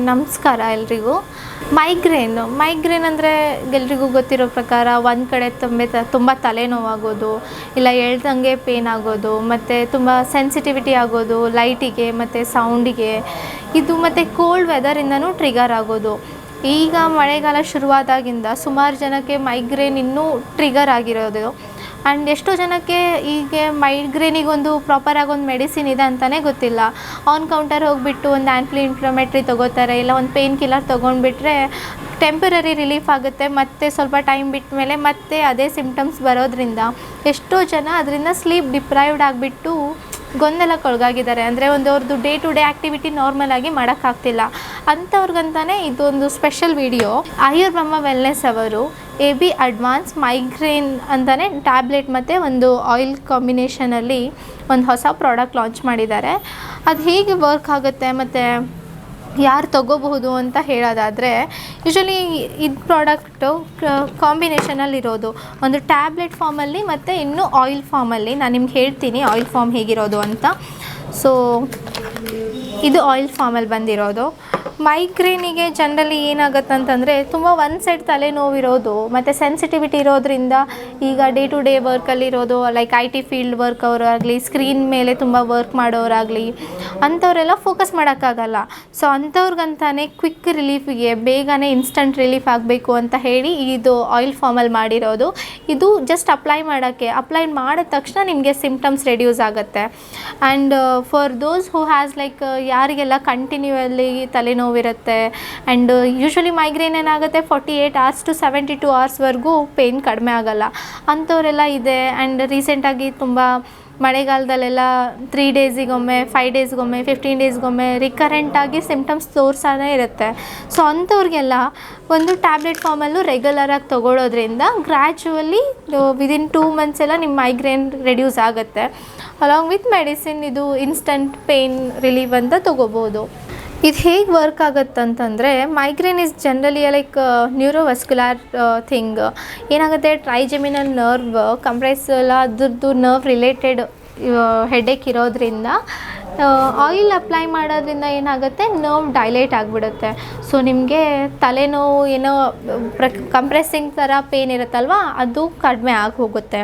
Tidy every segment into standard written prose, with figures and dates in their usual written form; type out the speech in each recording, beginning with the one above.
ನಮಸ್ಕಾರ ಎಲ್ರಿಗೂ. ಮೈಗ್ರೇನ್ ಅಂದರೆ ಎಲ್ರಿಗೂ ಗೊತ್ತಿರೋ ಪ್ರಕಾರ ಒಂದು ಕಡೆ ತುಂಬ ತಲೆನೋವಾಗೋದು, ಇಲ್ಲ ಹೇಳ್ದಂಗೆ ಪೇನ್ ಆಗೋದು, ಮತ್ತು ತುಂಬ ಸೆನ್ಸಿಟಿವಿಟಿ ಆಗೋದು ಲೈಟಿಗೆ ಮತ್ತು ಸೌಂಡಿಗೆ. ಇದು ಮತ್ತು ಕೋಲ್ಡ್ ವೆದರಿಂದನೂ ಟ್ರಿಗರ್ ಆಗೋದು. ಈಗ ಮಳೆಗಾಲ ಶುರುವಾದಾಗಿಂದ ಸುಮಾರು ಜನಕ್ಕೆ ಮೈಗ್ರೇನ್ ಇನ್ನೂ ಟ್ರಿಗರ್ ಆಗಿರೋದು. ಆ್ಯಂಡ್ ಎಷ್ಟೋ ಜನಕ್ಕೆ ಹೀಗೆ ಮೈಗ್ರೇನಿಗೊಂದು ಪ್ರಾಪರಾಗಿ ಒಂದು ಮೆಡಿಸಿನ್ ಇದೆ ಅಂತಲೇ ಗೊತ್ತಿಲ್ಲ. ಆನ್ ಕೌಂಟರ್ ಹೋಗಿಬಿಟ್ಟು ಒಂದು ಆ್ಯಂಟಿ ಇನ್ಫ್ಲಮೇಟ್ರಿ ತೊಗೋತಾರೆ, ಇಲ್ಲ ಒಂದು ಪೇನ್ ಕಿಲ್ಲರ್ ತೊಗೊಂಡ್ಬಿಟ್ರೆ ಟೆಂಪರರಿ ರಿಲೀಫ್ ಆಗುತ್ತೆ. ಮತ್ತು ಸ್ವಲ್ಪ ಟೈಮ್ ಬಿಟ್ಟ ಮೇಲೆ ಮತ್ತೆ ಅದೇ ಸಿಮ್ಟಮ್ಸ್ ಬರೋದ್ರಿಂದ ಎಷ್ಟೋ ಜನ ಅದರಿಂದ ಸ್ಲೀಪ್ ಡಿಪ್ರೈವ್ಡ್ ಆಗಿಬಿಟ್ಟು ಗೊಂದಲಕ್ಕೊಳಗಾಗಿದ್ದಾರೆ. ಅಂದರೆ ಅವ್ರದ್ದು ಡೇ ಟು ಡೇ ಆ್ಯಕ್ಟಿವಿಟಿ ನಾರ್ಮಲಾಗಿ ಮಾಡೋಕ್ಕಾಗ್ತಿಲ್ಲ. ಅಂಥವ್ರಿಗಂತಾನೆ ಇದೊಂದು ಸ್ಪೆಷಲ್ ವಿಡಿಯೋ. ಆಯುರ್ಬ್ರಹ್ಮ ವೆಲ್ನೆಸ್ ಅವರು AB ಅಡ್ವಾನ್ಸ್ ಮೈಗ್ರೇನ್ ಅಂತಲೇ ಟ್ಯಾಬ್ಲೆಟ್ ಮತ್ತು ಒಂದು ಆಯಿಲ್ ಕಾಂಬಿನೇಷನಲ್ಲಿ ಒಂದು ಹೊಸ ಪ್ರಾಡಕ್ಟ್ ಲಾಂಚ್ ಮಾಡಿದ್ದಾರೆ. ಅದು ಹೇಗೆ ವರ್ಕ್ ಆಗುತ್ತೆ ಮತ್ತು ಯಾರು ತೊಗೋಬಹುದು ಅಂತ ಹೇಳೋದಾದರೆ, ಯೂಶ್ವಲಿ ಇದು ಪ್ರಾಡಕ್ಟು ಕಾಂಬಿನೇಷನಲ್ಲಿರೋದು ಒಂದು ಟ್ಯಾಬ್ಲೆಟ್ ಫಾರ್ಮಲ್ಲಿ ಮತ್ತು ಇನ್ನೂ ಆಯಿಲ್ ಫಾರ್ಮಲ್ಲಿ. ನಾನು ನಿಮ್ಗೆ ಹೇಳ್ತೀನಿ ಆಯಿಲ್ ಫಾರ್ಮ್ ಹೇಗಿರೋದು ಅಂತ. ಸೊ ಇದು ಆಯಿಲ್ ಫಾರ್ಮಲ್ಲಿ ಬಂದಿರೋದು. ಮೈಗ್ರೇನಿಗೆ ಜನರಲಿ ಏನಾಗುತ್ತೆ ಅಂತಂದರೆ ತುಂಬ ಒಂದು ಸೈಡ್ ತಲೆನೋವಿರೋದು ಮತ್ತು ಸೆನ್ಸಿಟಿವಿಟಿ ಇರೋದ್ರಿಂದ ಈಗ ಡೇ ಟು ಡೇ ವರ್ಕಲ್ಲಿರೋದು, ಲೈಕ್ IT ಫೀಲ್ಡ್ ವರ್ಕ್ ಅವರಾಗಲಿ, ಸ್ಕ್ರೀನ್ ಮೇಲೆ ತುಂಬ ವರ್ಕ್ ಮಾಡೋರಾಗಲಿ, ಅಂಥವರೆಲ್ಲ ಫೋಕಸ್ ಮಾಡೋಕ್ಕಾಗಲ್ಲ. ಸೊ ಅಂಥವ್ರಿಗಂತಾನೆ ಕ್ವಿಕ್ ರಿಲೀಫಿಗೆ ಬೇಗನೆ ಇನ್ಸ್ಟಂಟ್ ರಿಲೀಫ್ ಆಗಬೇಕು ಅಂತ ಹೇಳಿ ಇದು ಆಯಿಲ್ ಫಾರ್ಮಲ್ಲಿ ಮಾಡಿರೋದು. ಇದು ಜಸ್ಟ್ ಅಪ್ಲೈ ಮಾಡಿದ ತಕ್ಷಣ ನಿಮಗೆ ಸಿಮ್ಟಮ್ಸ್ ರೆಡ್ಯೂಸ್ ಆಗುತ್ತೆ. And for those who has like ಯಾರಿಗೆಲ್ಲ ಕಂಟಿನ್ಯೂವಲ್ಲಿ ತಲೆನೋವಿರುತ್ತೆ, ಆ್ಯಂಡ್ ಯೂಶ್ವಲಿ ಮೈಗ್ರೇನ್ ಏನಾಗುತ್ತೆ 48 hours to 72 hours ಪೇಯ್ನ್ ಕಡಿಮೆ ಆಗೋಲ್ಲ, ಅಂಥವರೆಲ್ಲ ಇದೆ. ಆ್ಯಂಡ್ ರೀಸೆಂಟಾಗಿ ತುಂಬ ಮಳೆಗಾಲದಲ್ಲೆಲ್ಲ 3 ಡೇಸಿಗೊಮ್ಮೆ, 5 ಡೇಸ್ಗೊಮ್ಮೆ, 15 ಡೇಸ್ಗೊಮ್ಮೆ ರಿಕರೆಂಟಾಗಿ ಸಿಮ್ಟಮ್ಸ್ ತೋರಿಸ್ತಾನೆ ಇರುತ್ತೆ. ಸೊ ಅಂಥವ್ರಿಗೆಲ್ಲ ಒಂದು ಟ್ಯಾಬ್ಲೆಟ್ ಫಾರ್ಮಲ್ಲೂ ರೆಗ್ಯುಲರಾಗಿ ತೊಗೊಳೋದ್ರಿಂದ ಗ್ರ್ಯಾಜುವಲಿ ವಿದಿನ್ 2 months ಎಲ್ಲ ನಿಮ್ಮ ಮೈಗ್ರೇನ್ ರೆಡ್ಯೂಸ್ ಆಗುತ್ತೆ. ಅಲಾಂಗ್ ವಿತ್ ಮೆಡಿಸಿನ್ ಇದು ಇನ್ಸ್ಟಂಟ್ ಪೇಯ್ನ್ ರಿಲೀಫ್ ಅಂತ ತೊಗೋಬೋದು. ಇದು ಹೇಗೆ ವರ್ಕ್ ಆಗುತ್ತಂತಂದರೆ, migraine is generally like neurovascular thing. ಏನಾಗುತ್ತೆ, ಟ್ರೈಜೆಮಿನಲ್ ನರ್ವ್ ಕಂಪ್ರೆಸ್ ಎಲ್ಲ ಅದ್ರದ್ದು ನರ್ವ್ ರಿಲೇಟೆಡ್ ಹೆಡ್ಏಕ್ ಇರೋದ್ರಿಂದ ಆಯಿಲ್ ಅಪ್ಲೈ ಮಾಡೋದ್ರಿಂದ ಏನಾಗುತ್ತೆ, ನರ್ವ್ ಡೈಲೇಟ್ ಆಗಿಬಿಡುತ್ತೆ. ಸೊ ನಿಮಗೆ ತಲೆನೋವು ಏನೋ ಕಂಪ್ರೆಸ್ಸಿಂಗ್ ಥರ ಪೇನ್ ಇರುತ್ತಲ್ವ, ಅದು ಕಡಿಮೆ ಆಗಿ ಹೋಗುತ್ತೆ.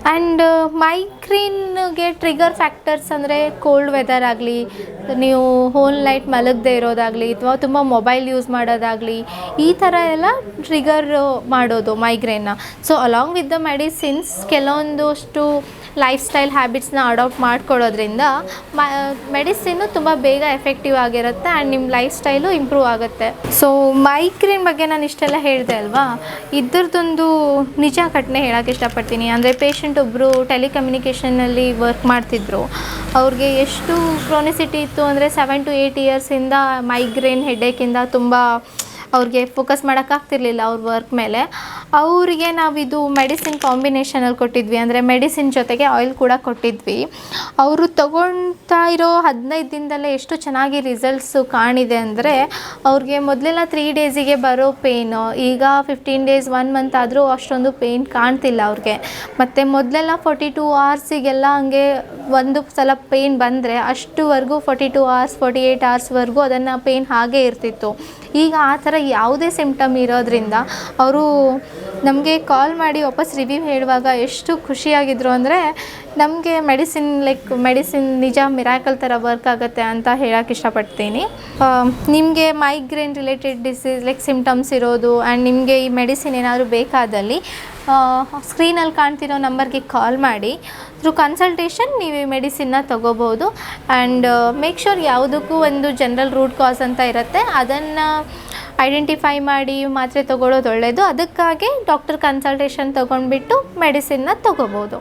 ಆ್ಯಂಡ್ ಮೈಗ್ರೇನ್ಗೆ ಟ್ರಿಗರ್ ಫ್ಯಾಕ್ಟರ್ಸ್ ಅಂದರೆ ಕೋಲ್ಡ್ ವೆದರ್ ಆಗಲಿ, ನೀವು ಹೋಲ್ ನೈಟ್ ಮಲಗದೆ ಇರೋದಾಗಲಿ, ಅಥವಾ ತುಂಬ ಮೊಬೈಲ್ ಯೂಸ್ ಮಾಡೋದಾಗಲಿ, ಈ ಥರ ಎಲ್ಲ ಟ್ರಿಗರ್ ಮಾಡೋದು ಮೈಗ್ರೇನ್ನ. So along with the medicines ಕೆಲವೊಂದಷ್ಟು ಲೈಫ್ ಸ್ಟೈಲ್ ಹ್ಯಾಬಿಟ್ಸ್ನ ಅಡಾಪ್ಟ್ ಮಾಡ್ಕೊಳ್ಳೋದ್ರಿಂದ ಮೆಡಿಸಿನ್ನು ತುಂಬ ಬೇಗ ಎಫೆಕ್ಟಿವ್ ಆಗಿರುತ್ತೆ ಆ್ಯಂಡ್ ನಿಮ್ಮ ಲೈಫ್ ಸ್ಟೈಲು ಇಂಪ್ರೂವ್ ಆಗುತ್ತೆ. ಸೊ ಮೈಗ್ರೇನ್ ಬಗ್ಗೆ ನಾನು ಇಷ್ಟೆಲ್ಲ ಹೇಳಿದೆ ಅಲ್ವಾ, ಇದ್ರದ್ದೊಂದು ನಿಜ ಘಟನೆ ಹೇಳೋಕ್ಕೆ ಇಷ್ಟಪಡ್ತೀನಿ. ಅಂದರೆ ಪೇಷಂಟ್ ಒಬ್ಬರು ಟೆಲಿಕಮ್ಯುನಿಕೇಷನಲ್ಲಿ ವರ್ಕ್ ಮಾಡ್ತಿದ್ರು. ಅವ್ರಿಗೆ ಎಷ್ಟು ಕ್ರೋನಿಸಿಟಿ ಇತ್ತು ಅಂದರೆ 7 to 8 yearsಯಿಂದ ಮೈಗ್ರೇನ್ ಹೆಡ್ಏಕಿಂದ ತುಂಬ ಅವ್ರಿಗೆ ಫೋಕಸ್ ಮಾಡೋಕ್ಕಾಗ್ತಿರ್ಲಿಲ್ಲ ಅವ್ರ ವರ್ಕ್ ಮೇಲೆ. ಅವರಿಗೆ ನಾವಿದು ಮೆಡಿಸಿನ್ ಕಾಂಬಿನೇಷನಲ್ಲಿ ಕೊಟ್ಟಿದ್ವಿ, ಅಂದರೆ ಮೆಡಿಸಿನ್ ಜೊತೆಗೆ ಆಯಿಲ್ ಕೂಡ ಕೊಟ್ಟಿದ್ವಿ. ಅವರು ತೊಗೊಳ್ತಾ ಇರೋ 15 ದಿನದಲ್ಲೇ ಎಷ್ಟು ಚೆನ್ನಾಗಿ ರಿಸಲ್ಟ್ಸು ಕಾಣಿದೆ ಅಂದರೆ, ಅವ್ರಿಗೆ ಮೊದಲೆಲ್ಲ 3 ಡೇಸಿಗೆ ಬರೋ ಪೇಯ್ನು ಈಗ 15 days 1 month ಆದರೂ ಅಷ್ಟೊಂದು ಪೇಯ್ನ್ ಕಾಣ್ತಿಲ್ಲ ಅವ್ರಿಗೆ. ಮತ್ತು ಮೊದಲೆಲ್ಲ 42 hours ಹಂಗೆ ಒಂದು ಸಲ ಪೇಯ್ನ್ ಬಂದರೆ ಅಷ್ಟುವರೆಗೂ 42 hours 48 hours ಅದನ್ನು ಪೇಯ್ನ್ ಹಾಗೇ ಇರ್ತಿತ್ತು. ಈಗ ಆ ಥರ ಯಾವುದೇ ಸಿಮ್ಟಮ್ ಇರೋದ್ರಿಂದ ಅವರು ನಮಗೆ ಕಾಲ್ ಮಾಡಿ ವಾಪಸ್ ರಿವ್ಯೂ ಹೇಳುವಾಗ ಎಷ್ಟು ಖುಷಿಯಾಗಿದ್ರು ಅಂದರೆ, ನಮಗೆ ಮೆಡಿಸಿನ್ ನಿಜ ಮಿರಾಕಲ್ ಥರ ವರ್ಕ್ ಆಗುತ್ತೆ ಅಂತ ಹೇಳೋಕ್ಕೆ ಇಷ್ಟಪಡ್ತೀನಿ. ನಿಮಗೆ migraine related disease like symptoms ಇರೋದು ಆ್ಯಂಡ್ ನಿಮಗೆ ಈ ಮೆಡಿಸಿನ್ ಏನಾದರೂ ಬೇಕಾದಲ್ಲಿ ಸ್ಕ್ರೀನಲ್ಲಿ ಕಾಣ್ತಿರೋ ನಂಬರ್ಗೆ ಕಾಲ್ ಮಾಡಿ ಥ್ರೂ ಕನ್ಸಲ್ಟೇಷನ್ ನೀವು ಈ ಮೆಡಿಸಿನ್ನ ತೊಗೋಬೋದು. ಆ್ಯಂಡ್ ಮೇಕ್ ಶ್ಯೂರ್ ಯಾವುದಕ್ಕೂ ಒಂದು ಜನರಲ್ ರೂಟ್ ಕಾಸ್ ಅಂತ ಇರುತ್ತೆ, ಅದನ್ನು ಐಡೆಂಟಿಫೈ ಮಾಡಿ ಮಾತ್ರೆ ತೊಗೊಳ್ಳೋದು ಒಳ್ಳೆಯದು. ಅದಕ್ಕಾಗಿ ಡಾಕ್ಟರ್ ಕನ್ಸಲ್ಟೇಷನ್ ತೊಗೊಂಡ್ಬಿಟ್ಟು ಮೆಡಿಸಿನ್ನ ತೊಗೋಬೋದು.